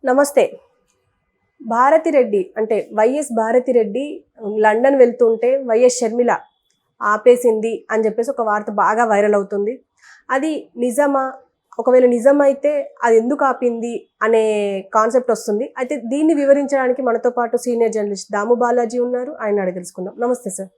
నమస్తే. భారతిరెడ్డి అంటే YS Bharathi Reddy London వెళ్తుంటే వైఎస్ షర్మిల ఆపేసింది అని చెప్పేసి ఒక వార్త బాగా వైరల్ అవుతుంది. అది నిజమా? ఒకవేళ నిజమైతే అది ఎందుకు ఆపింది అనే కాన్సెప్ట్ వస్తుంది. అయితే దీన్ని వివరించడానికి మనతో పాటు సీనియర్ జర్నలిస్ట్ దాము బాలాజీ ఉన్నారు. ఆయన అడిగి తెలుసుకుందాం. నమస్తే సార్.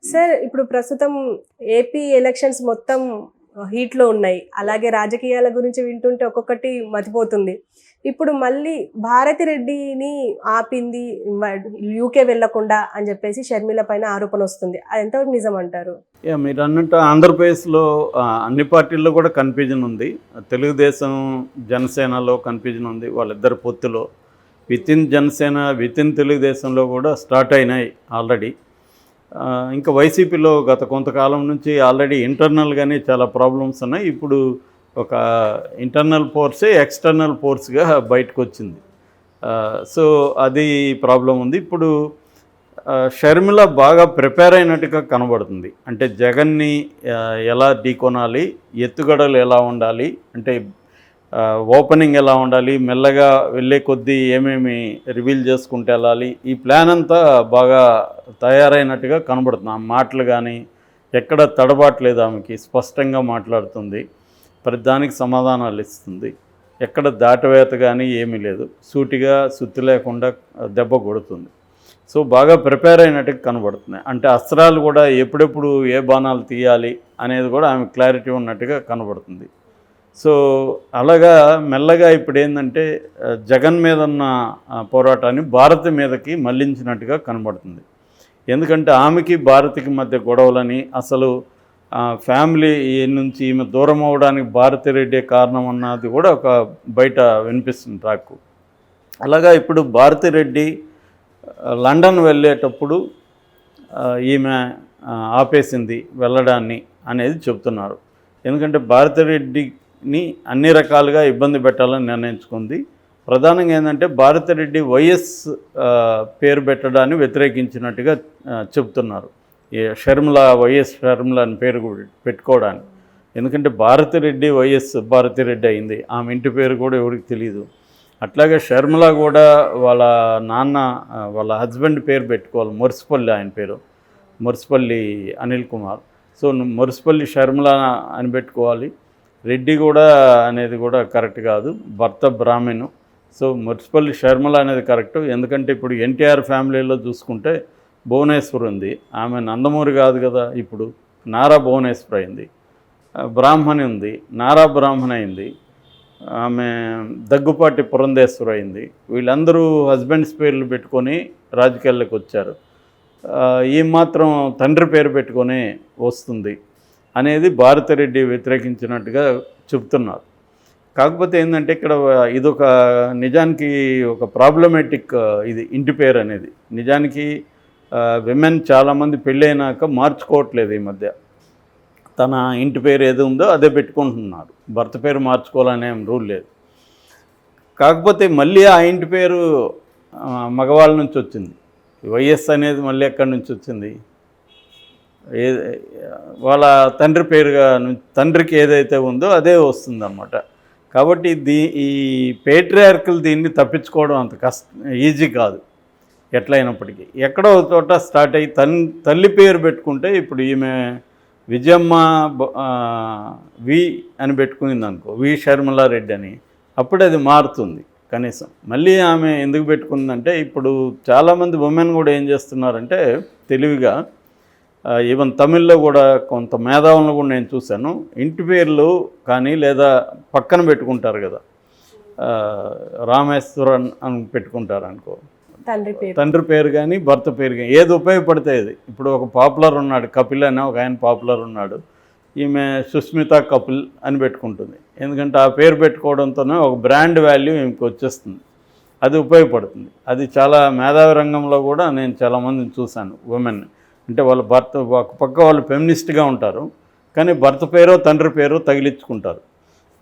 సార్, ఇప్పుడు ప్రస్తుతం ఏపీ ఎలక్షన్స్ మొత్తం హీట్లో ఉన్నాయి. అలాగే రాజకీయాల గురించి వింటుంటే ఒక్కొక్కటి మతిపోతుంది. ఇప్పుడు మళ్ళీ భారతిరెడ్డిని ఆపింది యూకే వెళ్లకుండా అని చెప్పేసి షర్మిల పైన ఆరోపణ వస్తుంది. అది ఎంతవరకు నిజం అంటారు? మీరు అన్నట్టు ఆంధ్రప్రదేశ్లో అన్ని పార్టీల్లో కూడా కన్ఫ్యూజన్ ఉంది. తెలుగుదేశం జనసేనలో కన్ఫ్యూజన్ ఉంది. వాళ్ళిద్దరు పొత్తులో వితిన్ జనసేన వితిన్ తెలుగుదేశంలో కూడా స్టార్ట్ అయినాయి ఆల్రెడీ. ఇంకా వైసీపీలో గత కొంతకాలం నుంచి ఆల్రెడీ ఇంటర్నల్గానే చాలా ప్రాబ్లమ్స్ ఉన్నాయి. ఇప్పుడు ఒక ఇంటర్నల్ ఫోర్సే ఎక్స్టర్నల్ ఫోర్స్గా బయటకు వచ్చింది. సో అది ప్రాబ్లం ఉంది. ఇప్పుడు షర్మిల బాగా ప్రిపేర్ అయినట్టుగా కనబడుతుంది. అంటే జగన్ని ఎలా ఢీకొనాలి, ఎత్తుగడలు ఎలా ఉండాలి, అంటే ఓపెనింగ్ ఎలా ఉండాలి, మెల్లగా వెళ్ళే కొద్దీ ఏమేమి రివీల్ చేసుకుంటూ వెళ్ళాలి, ఈ ప్లాన్ అంతా బాగా తయారైనట్టుగా కనబడుతుంది. ఆ మాటలు కానీ ఎక్కడ తడబాట్లేదు, ఆమెకి స్పష్టంగా మాట్లాడుతుంది, ప్రతి దానికి సమాధానాలు ఇస్తుంది, ఎక్కడ దాటవేత కానీ ఏమీ లేదు, సూటిగా సుత్తి లేకుండా దెబ్బ కొడుతుంది. సో బాగా ప్రిపేర్ అయినట్టుగా కనబడుతుంది. అంటే అస్త్రాలు కూడా ఎప్పుడెప్పుడు ఏ బాణాలు తీయాలి అనేది కూడా ఆమె క్లారిటీ ఉన్నట్టుగా కనబడుతుంది. సో అలాగా మెల్లగా ఇప్పుడు ఏంటంటే జగన్ మీద ఉన్న పోరాటాన్ని భారతి మీదకి మళ్లించినట్టుగా కనబడుతుంది. ఎందుకంటే ఆమెకి భారతికి మధ్య గొడవలని, అసలు ఫ్యామిలీ నుంచి ఈమె దూరం అవడానికి భారతిరెడ్డి కారణం అన్నది కూడా ఒక బయట వినిపిస్తుంది టాక్. అలాగా ఇప్పుడు భారతిరెడ్డి లండన్ వెళ్ళేటప్పుడు ఈమె ఆపేసింది వెళ్ళడాన్ని అనేది చెప్తున్నారు. ఎందుకంటే భారతిరెడ్డిని అన్ని రకాలుగా ఇబ్బంది పెట్టాలని నిర్ణయించుకుంది. ప్రధానంగా ఏంటంటే భారతిరెడ్డి వైఎస్ పేరు పెట్టడాన్ని వ్యతిరేకించినట్టుగా చెప్తున్నారు. షర్మిల వైఎస్ షర్మిల అని పేరు పెట్టుకోవడానికి. ఎందుకంటే భారతిరెడ్డి వైఎస్ భారతిరెడ్డి అయింది, ఆమె ఇంటి పేరు కూడా ఎవరికి తెలియదు. అట్లాగే షర్మిల కూడా వాళ్ళ నాన్న వాళ్ళ హస్బెండ్ పేరు పెట్టుకోవాలి, మురిసిపల్లి, ఆయన పేరు మురిసిపల్లి అనిల్ కుమార్. సో మురిసిపల్లి షర్మిల అని పెట్టుకోవాలి. రెడ్డి కూడా అనేది కూడా కరెక్ట్ కాదు, భర్త బ్రాహ్మణు. సో మురిసిపల్లి షర్మిల అనేది కరెక్ట్. ఎందుకంటే ఇప్పుడు ఎన్టీఆర్ ఫ్యామిలీలో చూసుకుంటే భువనేశ్వర్ ఉంది, ఆమె నందమూరి కాదు కదా, ఇప్పుడు నారా భువనేశ్వర్ అయింది. బ్రాహ్మణి ఉంది, నారా బ్రాహ్మణ అయింది. ఆమె దగ్గుపాటి పురంధేశ్వర్ అయింది. వీళ్ళందరూ హస్బెండ్స్ పేర్లు పెట్టుకొని రాజకీయాల్లోకి వచ్చారు. ఈ మాత్రం తండ్రి పేరు పెట్టుకొని వస్తుంది అనేది భారతిరెడ్డి వ్యతిరేకించినట్టుగా చెప్తున్నారు. కాకపోతే ఏంటంటే ఇక్కడ ఇదొక నిజానికి ఒక ప్రాబ్లమేటిక్, ఇది ఇంటి పేరు అనేది. నిజానికి విమెన్ చాలామంది పెళ్ళైనాక మార్చుకోవట్లేదు ఈ మధ్య. తన ఇంటి పేరు ఏది ఉందో అదే పెట్టుకుంటున్నారు, భర్త పేరు మార్చుకోవాలనే రూల్ లేదు. కాకపోతే మళ్ళీ ఆ ఇంటి పేరు మగవాళ్ళ నుంచి వచ్చింది. వైఎస్ అనేది మళ్ళీ ఎక్కడి నుంచి వచ్చింది? వాళ్ళ తండ్రి పేరుగా తండ్రికి ఏదైతే ఉందో అదే వస్తుందన్నమాట. కాబట్టి ఈ పేట్రియార్కల్ దీన్ని తప్పించుకోవడం అంత ఈజీ కాదు. ఎట్లయినప్పటికీ ఎక్కడో చోట స్టార్ట్ అయ్యి తల్లి పేరు పెట్టుకుంటే, ఇప్పుడు ఈమె విజయమ్మ వి అని పెట్టుకునింది అనుకో, వి షర్మిలారెడ్డి అని, అప్పుడు అది మారుతుంది కనీసం. మళ్ళీ ఆమె ఎందుకు పెట్టుకుందంటే, ఇప్పుడు చాలామంది ఉమెన్ కూడా ఏం చేస్తున్నారంటే తెలివిగా, ఈవెన్ తమిళ్లో కూడా కొంత మేధావులను కూడా నేను చూశాను, ఇంటి పేర్లు కానీ లేదా పక్కన పెట్టుకుంటారు కదా, రామేశ్వరన్ అని పెట్టుకుంటారు అనుకో, తండ్రి పేరు కానీ భర్త పేరు కానీ, ఏది ఉపయోగపడితే అది. ఇప్పుడు ఒక పాపులర్ ఉన్నాడు, కపిల్ అనే ఒక ఆయన పాపులర్ ఉన్నాడు, ఈమె సుస్మిత కపిల్ అని పెట్టుకుంటుంది. ఎందుకంటే ఆ పేరు పెట్టుకోవడంతోనే ఒక బ్రాండ్ వాల్యూ ఈమెకి వచ్చేస్తుంది, అది ఉపయోగపడుతుంది. అది చాలా మేధావి రంగంలో కూడా నేను చాలామందిని చూశాను ఉమెన్. అంటే వాళ్ళ భర్త ఒక పక్క వాళ్ళు ఫెమినిస్ట్గా ఉంటారు, కానీ భర్త పేరో తండ్రి పేరో తగిలించుకుంటారు.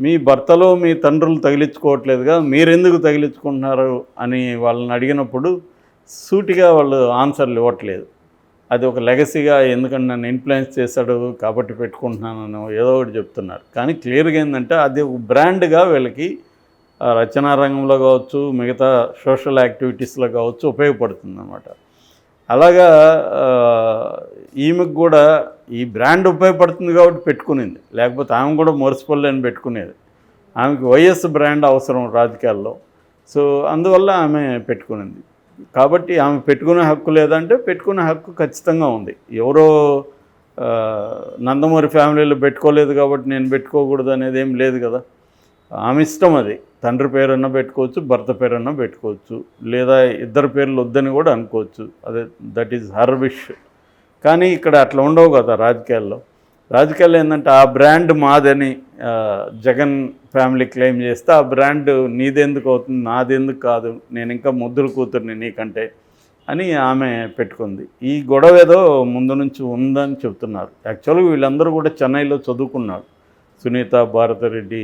మీ భర్తలో మీ తండ్రులు తగిలించుకోవట్లేదుగా, మీరెందుకు తగిలించుకుంటున్నారు అని వాళ్ళని అడిగినప్పుడు సూటిగా వాళ్ళు ఆన్సర్లు ఇవ్వట్లేదు. అది ఒక లెగసీగా, ఎందుకంటే నన్ను ఇన్ఫ్లుయెన్స్ చేశాడు కాబట్టి పెట్టుకుంటున్నాను ఏదో ఒకటి చెప్తున్నారు. కానీ క్లియర్గా ఏంటంటే అది ఒక బ్రాండ్గా వీళ్ళకి రచనా రంగంలో కావచ్చు, మిగతా సోషల్ యాక్టివిటీస్లో కావచ్చు ఉపయోగపడుతుంది అన్నమాట. అలాగా ఈమెకు కూడా ఈ బ్రాండ్ ఉపయోగపడుతుంది కాబట్టి పెట్టుకునింది, లేకపోతే ఆమె కూడా మురిసిపల్లి పెట్టుకునేది. ఆమెకి వైఎస్ బ్రాండ్ అవసరం రాజకీయాల్లో. సో అందువల్ల ఆమె పెట్టుకునింది. కాబట్టి ఆమె పెట్టుకునే హక్కు లేదంటే పెట్టుకునే హక్కు ఖచ్చితంగా ఉంది. ఎవరో నందమూరి ఫ్యామిలీలో పెట్టుకోలేదు కాబట్టి నేను పెట్టుకోకూడదు అనేది ఏం లేదు కదా. ఆమె ఇష్టం అది. తండ్రి పేరన్నా పెట్టుకోవచ్చు, భర్త పేరన్నా పెట్టుకోవచ్చు, లేదా ఇద్దరు పేర్లు వద్దని కూడా అనుకోవచ్చు. అదే దట్ ఈజ్ హర్ విష్. కానీ ఇక్కడ అట్లా ఉండవు కదా రాజకీయాల్లో. రాజకీయాల్లో ఏంటంటే ఆ బ్రాండ్ మాదని జగన్ ఫ్యామిలీ క్లెయిమ్ చేస్తే ఆ బ్రాండ్ నీదెందుకు అవుతుంది, నాదెందుకు కాదు, నేను ఇంకా ముద్దుల కూతుర్ని నీకంటే అని ఆమె పెట్టుకుంది. ఈ గొడవ ఏదో ముందు నుంచి ఉందని చెప్తున్నారు. యాక్చువల్గా వీళ్ళందరూ కూడా చెన్నైలో చదువుకున్నారు. సునీత, భారతిరెడ్డి,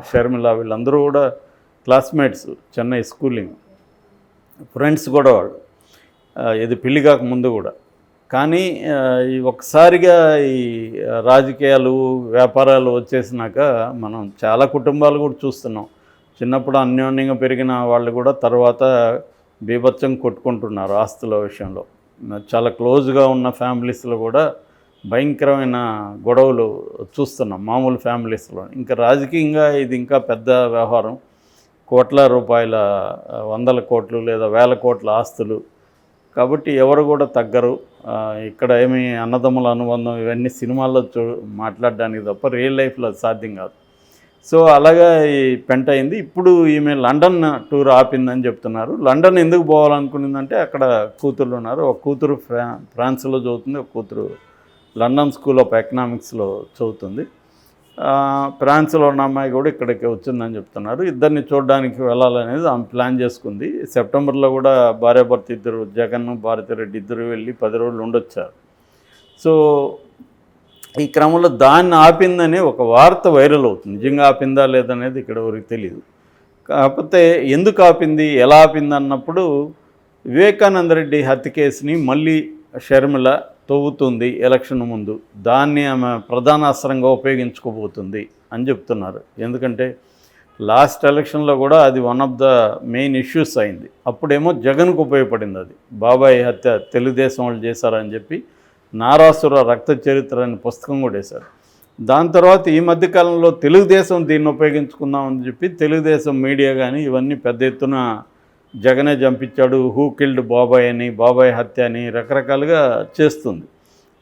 షర్మిల వీళ్ళందరూ కూడా క్లాస్మేట్స్, చెన్నై స్కూలింగ్ ఫ్రెండ్స్ కూడా వాళ్ళు, ఇది పెళ్లి కాక ముందు కూడా. కానీ ఒక్కసారిగా ఈ రాజకీయాలు, వ్యాపారాలు వచ్చేసినాక మనం చాలా కుటుంబాలు కూడా చూస్తున్నాం. చిన్నప్పుడు అన్యోన్యంగా పెరిగిన వాళ్ళు కూడా తర్వాత బీభత్సం కొట్టుకుంటున్నారు ఆస్తుల విషయంలో. చాలా క్లోజ్గా ఉన్న ఫ్యామిలీస్లో కూడా భయంకరమైన గొడవలు చూస్తున్నాం మామూలు ఫ్యామిలీస్లో. ఇంకా రాజకీయంగా ఇది ఇంకా పెద్ద వ్యవహారం. కోట్ల రూపాయల, వందల కోట్లు లేదా వేల కోట్ల ఆస్తులు. కాబట్టి ఎవరు కూడా తగ్గరు. ఇక్కడ ఏమి అన్నదమ్ముల అనుబంధం ఇవన్నీ సినిమాల్లో మాట్లాడడానికి తప్ప రియల్ లైఫ్లో సాధ్యం కాదు. సో అలాగా ఈ పెంట అయింది. ఇప్పుడు ఈమె లండన్ టూర్ ఆపిందని చెప్తున్నారు. లండన్ ఎందుకు పోవాలనుకునిందంటే అక్కడ కూతుర్లు ఉన్నారు. ఒక కూతురు ఫ్రాన్స్లో చదువుతుంది, ఒక కూతురు లండన్ స్కూల్ ఆఫ్ ఎకనామిక్స్లో చదువుతుంది. ఫ్రాన్స్లో ఉన్న అమ్మాయి కూడా ఇక్కడికి వచ్చిందని చెప్తున్నారు. ఇద్దరిని చూడడానికి వెళ్ళాలనేది ఆమె ప్లాన్ చేసుకుంది. సెప్టెంబర్లో కూడా భార్యాభర్త ఇద్దరు, జగన్, భారతిరెడ్డి ఇద్దరు వెళ్ళి 10 రోజులు ఉండొచ్చారు. సో ఈ క్రమంలో దాన్ని ఆపిందని ఒక వార్త వైరల్ అవుతుంది. నిజంగా ఆపిందా లేదనేది ఇక్కడ ఎవరికి తెలియదు. కాకపోతే ఎందుకు ఆపింది, ఎలా ఆపింది అన్నప్పుడు వివేకానంద రెడ్డి హత్య కేసుని మళ్ళీ షర్మిల తవ్వుతుంది ఎలక్షన్ ముందు. దాన్ని ఆమె ప్రధాన అస్త్రంగా ఉపయోగించుకోబోతుంది అని చెప్తున్నారు. ఎందుకంటే లాస్ట్ ఎలక్షన్లో కూడా అది one of the main issues అయింది. అప్పుడేమో జగన్కు ఉపయోగపడింది అది. బాబాయ్ హత్య తెలుగుదేశం వాళ్ళు చేశారని చెప్పి నారాసుర రక్త చరిత్ర అనే పుస్తకం కూడా వేశారు. దాని తర్వాత ఈ మధ్యకాలంలో తెలుగుదేశం దీన్ని ఉపయోగించుకుందామని చెప్పి తెలుగుదేశం మీడియా కానీ ఇవన్నీ పెద్ద ఎత్తున జగనే చంపించాడు, హూ కిల్డ్ బాబాయ్ అని, బాబాయ్ హత్య అని రకరకాలుగా చేస్తుంది.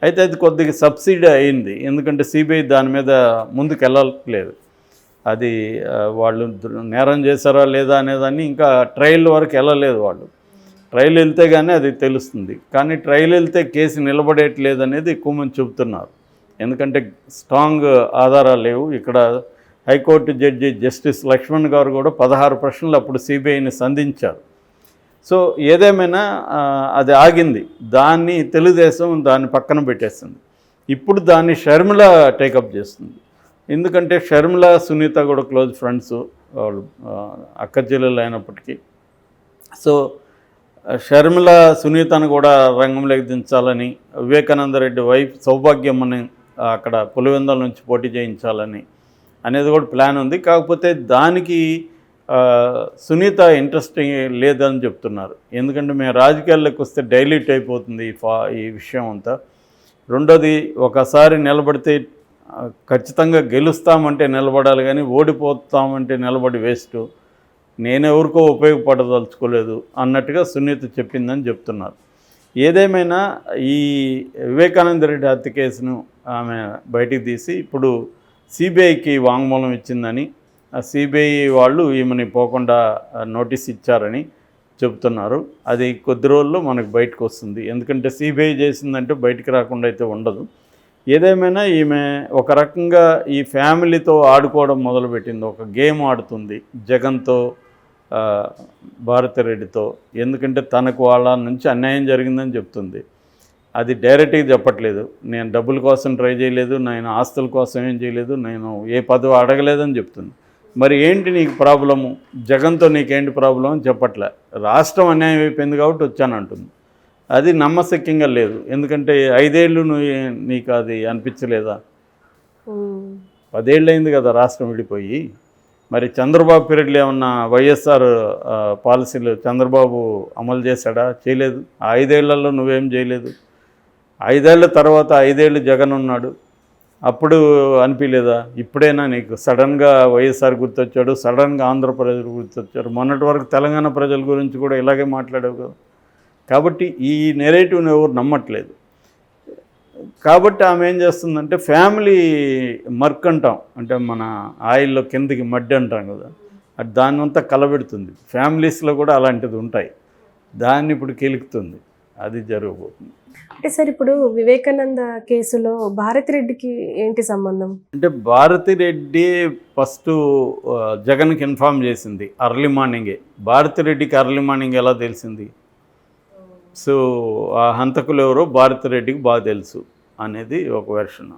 అయితే అది కొద్దిగా సబ్సిడీ అయింది. ఎందుకంటే సిబిఐ దాని మీద ముందుకు వెళ్ళట్లేదు. అది వాళ్ళు నేరం చేశారా లేదా అనేదాన్ని ఇంకా ట్రయల్ వరకు వెళ్ళలేదు. వాళ్ళు ట్రయల్ వెళ్తే కానీ అది తెలుస్తుంది. కానీ ట్రయల్ వెళ్తే కేసు నిలబడేయట్లేదు అనేది ఎక్కువ మంది చెబుతున్నారు. ఎందుకంటే స్ట్రాంగ్ ఆధారాలు లేవు. ఇక్కడ హైకోర్టు జడ్జి జస్టిస్ లక్ష్మణ్ గారు కూడా 16 ప్రశ్నలు అప్పుడు సిబిఐని సంధించారు. సో ఏదేమైనా అది ఆగింది. దాన్ని తెలుగుదేశం దాన్ని పక్కన పెట్టేస్తుంది. ఇప్పుడు దాన్ని షర్మిల టేకప్ చేస్తుంది. ఎందుకంటే షర్మిల, సునీత కూడా క్లోజ్ ఫ్రెండ్స్, వాళ్ళు అక్క చెల్లెలు అయినప్పటికీ. సో షర్మిల సునీతను కూడా రంగంలోకి దించాలని, వివేకానంద రెడ్డి వైఫ్ సౌభాగ్యమ్మని అక్కడ పులివెందుల నుంచి పోటీ చేయించాలని అనేది కూడా ప్లాన్ ఉంది. కాకపోతే దానికి సునీత ఇంట్రెస్టింగ్ లేదని చెప్తున్నారు. ఎందుకంటే మేము రాజకీయాల్లోకి వస్తే డైల్యూట్ అయిపోతుంది ఈ విషయం అంతా. రెండోది, ఒకసారి నిలబడితే ఖచ్చితంగా గెలుస్తామంటే నిలబడాలి, కానీ ఓడిపోతామంటే నిలబడి వేస్ట్, నేనెవరికో ఉపయోగపడదలుచుకోలేదు అన్నట్టుగా సునీత చెప్పిందని చెప్తున్నారు. ఏదేమైనా ఈ వివేకానంద రెడ్డి హత్య కేసును ఆమె బయటికి తీసి ఇప్పుడు సిబిఐకి వాంగ్మూలం ఇచ్చిందని, ఆ సిబిఐ వాళ్ళు ఈమెని పోకుండా నోటీస్ ఇచ్చారని చెబుతున్నారు. అది కొద్ది రోజుల్లో మనకు బయటకు వస్తుంది. ఎందుకంటే సిబిఐ చేసిందంటే బయటికి రాకుండా అయితే ఉండదు. ఏదేమైనా ఈమె ఒక రకంగా ఈ ఫ్యామిలీతో ఆడుకోవడం మొదలుపెట్టింది. ఒక గేమ్ ఆడుతుంది జగన్తో, భారతిరెడ్డితో. ఎందుకంటే తనకు వాళ్ళ నుంచి అన్యాయం జరిగిందని చెప్తుంది. అది డైరెక్ట్గా చెప్పట్లేదు. నేను డబ్బుల కోసం ట్రై చేయలేదు, నేను ఆస్తుల కోసం ఏం చేయలేదు, నేను ఏ పదవి అడగలేదని చెప్తుంది. మరి ఏంటి నీకు ప్రాబ్లము, జగన్తో నీకేంటి ప్రాబ్లం అని చెప్పట్లే. రాష్ట్రం అన్యాయం అయిపోయింది కాబట్టి వచ్చానంటుంది. అది నమ్మశక్యంగా లేదు. ఎందుకంటే 5 ఏళ్ళు నీకు అది అనిపించలేదా? 10 ఏళ్ళు అయింది కదా రాష్ట్రం విడిపోయి. మరి చంద్రబాబు పీరియడ్లో ఏమన్నా వైఎస్ఆర్ పాలసీలు చంద్రబాబు అమలు చేశాడా? చేయలేదు. ఆ 5 ఏళ్లలో నువ్వేం చేయలేదు. 5 ఏళ్ల తర్వాత 5 ఏళ్ళు జగన్ ఉన్నాడు. అప్పుడు అనిపించలేదా? ఇప్పుడైనా నీకు సడన్గా వైఎస్ఆర్ గుర్తొచ్చాడు, సడన్గా ఆంధ్ర ప్రజలు గుర్తొచ్చారు. మొన్నటి వరకు తెలంగాణ ప్రజల గురించి కూడా ఇలాగే మాట్లాడావు కదా. కాబట్టి ఈ నెరేటివ్ని ఎవరు నమ్మట్లేదు. కాబట్టి ఆమె ఏం చేస్తుందంటే ఫ్యామిలీ మర్క్ అంటాం, అంటే మన ఆయిల్లో కిందకి మడ్డి అంటాం కదా, అది దాన్ని అంతా కలబెడుతుంది. ఫ్యామిలీస్లో కూడా అలాంటిది ఉంటాయి. దాన్ని ఇప్పుడు కెలుకుతుంది. అది జరగబోతుంది. అంటే సార్ ఇప్పుడు వివేకానంద కేసులో భారతిరెడ్డికి ఏంటి సంబంధం? అంటే భారతిరెడ్డి ఫస్ట్ జగన్కి ఇన్ఫామ్ చేసింది అర్లీ మార్నింగే. భారతిరెడ్డికి అర్లీ మార్నింగ్ ఎలా తెలిసింది? సో ఆ హంతకులు ఎవరో భారతిరెడ్డికి బాగా తెలుసు అనేది ఒక వెర్షన్.